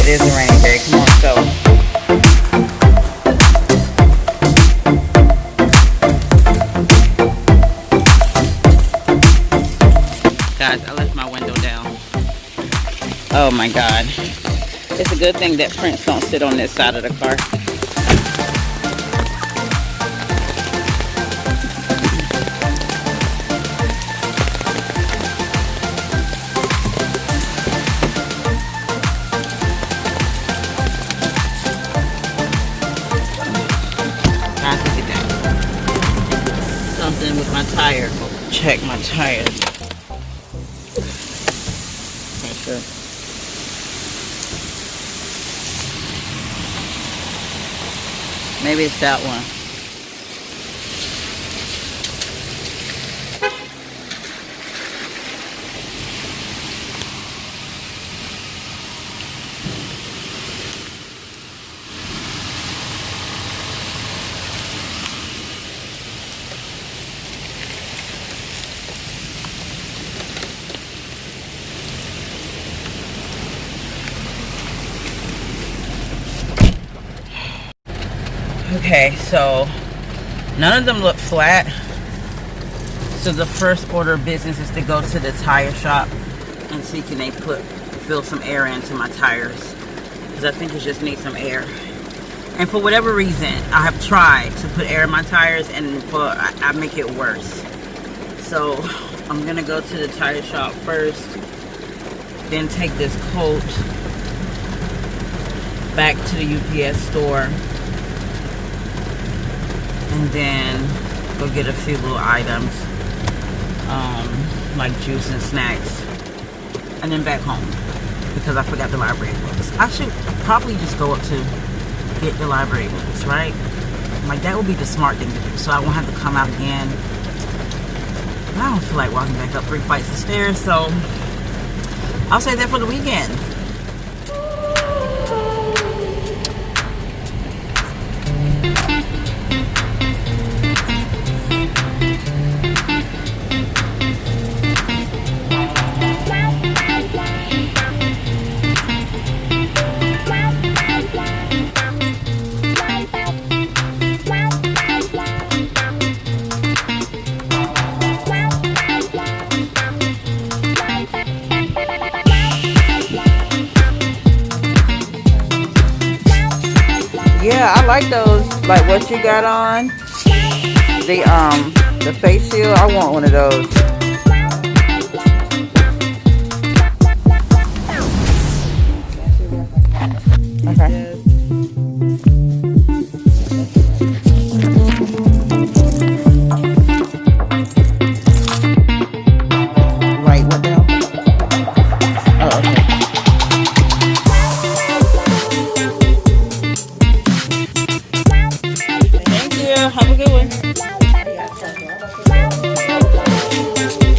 is a rainy day. Come on, let's go. Guys, I left my window down. Oh my God. It's a good thing that prints don't sit on this side of the car. Guys, look at that. Something with my tire. Check my tires. Make sure. Maybe it's that one. Okay, so none of them look flat. So the first order of business is to go to the tire shop and see can they fill some air into my tires, because I think it just needs some air. And for whatever reason, I have tried to put air in my tires and I make it worse. So I'm gonna go to the tire shop first, then take this coat back to the UPS store, and then go get a few little items like juice and snacks, and then back home because I forgot the library books. I should probably just go up to get the library books, right? Like, that would be the smart thing to do, so I won't have to come out again. But I don't feel like walking back up 3 flights of stairs, so I'll save that for the weekend. Yeah, I like those, like what you got on. The face shield, I want one of those. Okay. Right, what the hell? Oh, okay. Have a good one.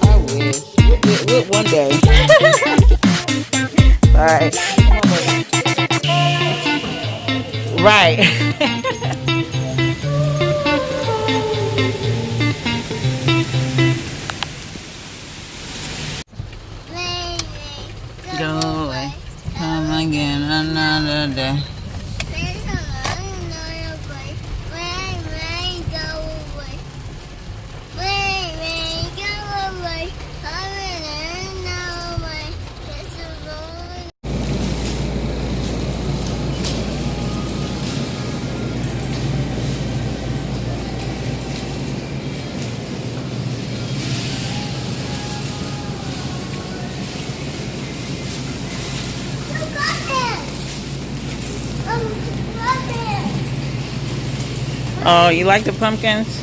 I wish. We'll one day. Alright. Right. Go away. Come again another day. Oh, you like the pumpkins?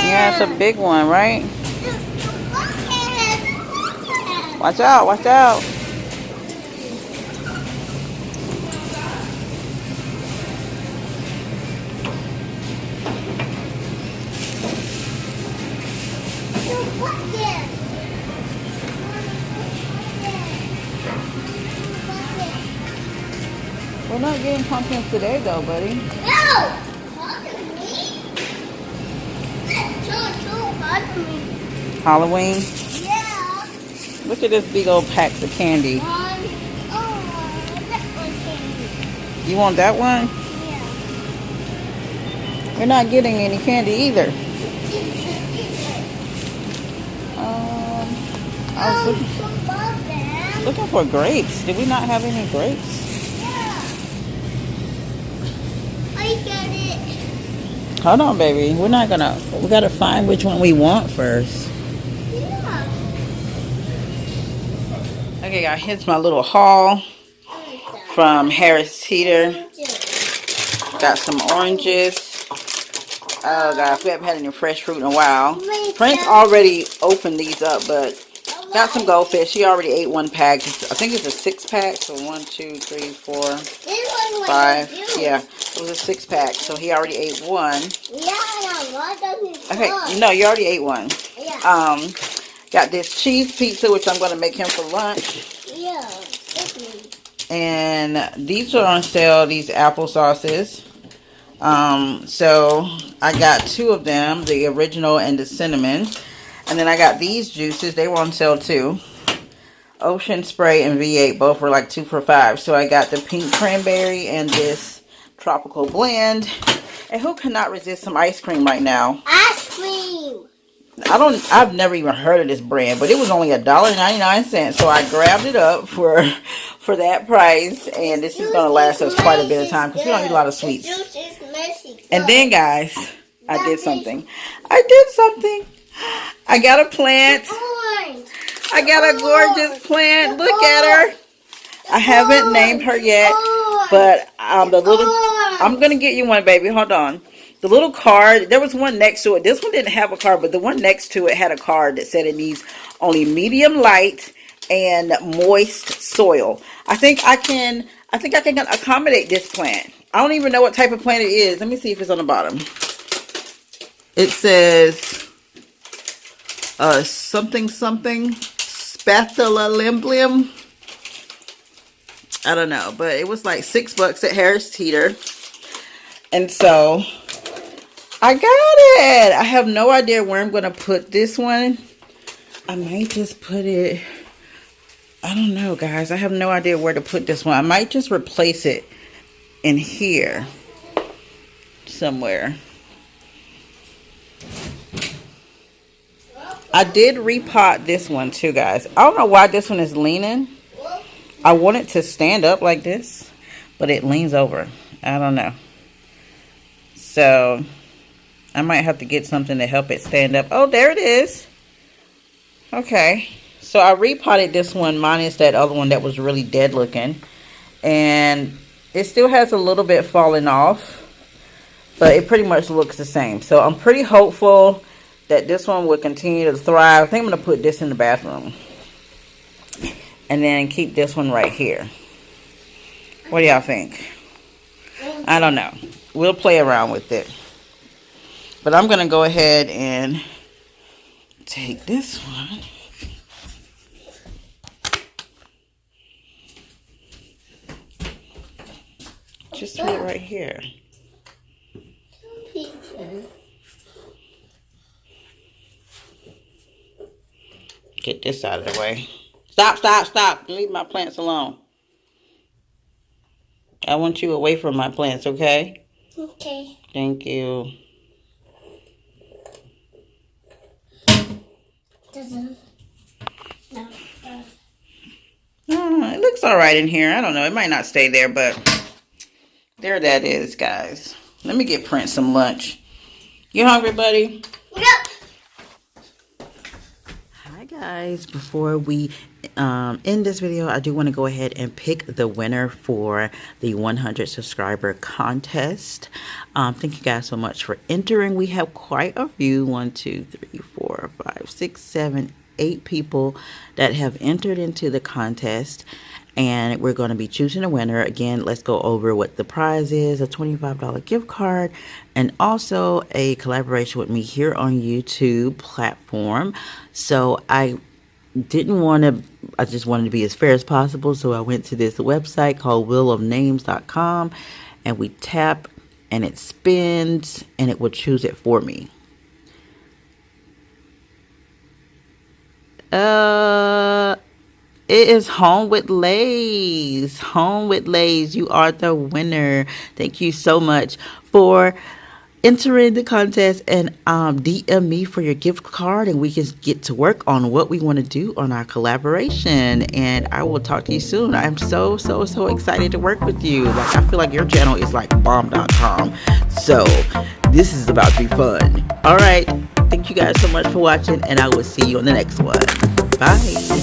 Yeah, it's a big one, right? Watch out, watch out. Well, not getting pumpkins today, though, buddy. No! Pardon me? Pardon me. Halloween? Yeah. Look at this big old packs of candy. Oh, that one candy. You want that one? Yeah. We're not getting any candy either. I was looking for grapes. Did we not have any grapes? Yeah. I get it. Hold on, baby. We gotta find which one we want first. Yeah. Okay, guys, here's my little haul from Harris Teeter. Got some oranges. Oh gosh, we haven't had any fresh fruit in a while. Prince already opened these up, but got some goldfish. He already ate one pack. I think it's a 6-pack. So 1, 2, 3, 4, 5. Yeah, it was a 6-pack. So he already ate one. Okay, no, you already ate one. Got this cheese pizza, which I'm going to make him for lunch. Yeah. And these are on sale. These apple sauces. So I got 2 of them, the original and the cinnamon. And then I got these juices. They were on sale too. Ocean Spray and V8 both were like 2 for $5. So I got the pink cranberry and this tropical blend. And who cannot resist some ice cream right now? Ice cream. I've never even heard of this brand, but it was only $1.99. So I grabbed it up for that price. And this is going to last us quite a bit of time because we don't eat a lot of sweets. And then, guys, I did something. I got a plant. I got a gorgeous plant. Look at her. I haven't named her yet, but I'm gonna get you one, baby. Hold on. The little card. There was one next to it. This one didn't have a card, but the one next to it had a card that said it needs only medium light and moist soil. I think I can accommodate this plant. I don't even know what type of plant it is. Let me see if it's on the bottom. It says something spatula limblium. I don't know, but it was like $6 at Harris Teeter. And so I got it. I have no idea where I'm going to put this one. I might just put it, I don't know, guys. I have no idea where to put this one. I might just replace it in here somewhere. I did repot this one too, guys. I don't know why this one is leaning. I want it to stand up like this, but it leans over. I don't know. So I might have to get something to help it stand up. Oh, there it is. Okay. So I repotted this one minus that other one that was really dead looking. And it still has a little bit falling off, but it pretty much looks the same. So I'm pretty hopeful that this one will continue to thrive. I think I'm going to put this in the bathroom. And then keep this one right here. What do y'all think? I don't know. We'll play around with it. But I'm going to go ahead and take this one. Just put it right here. Get this out of the way. Stop. Leave my plants alone. I want you away from my plants, okay? Okay. Thank you. It looks all right in here. I don't know. It might not stay there, but there that is, guys. Let me get Prince some lunch. You hungry, buddy? Yep. Hi, guys. Before we end this video, I do want to go ahead and pick the winner for the 100 subscriber contest. Thank you guys so much for entering. We have quite a few. 1, 2, 3, 4, 5, 6, 7, 8 people that have entered into the contest, and we're going to be choosing a winner. Again, let's go over what the prize is: a $25 gift card, and also a collaboration with me here on YouTube platform. So I I just wanted to be as fair as possible. So I went to this website called wheelofnames.com, and we tap and it spins and it will choose it for me. It is Home with Lays. Home with Lays. You are the winner. Thank you so much for entering the contest, and DM me for your gift card, and we can get to work on what we want to do on our collaboration. And I will talk to you soon. I'm so excited to work with you. Like, I feel like your channel is like bomb.com. So this is about to be fun. All right. Thank you guys so much for watching, and I will see you on the next one. Bye.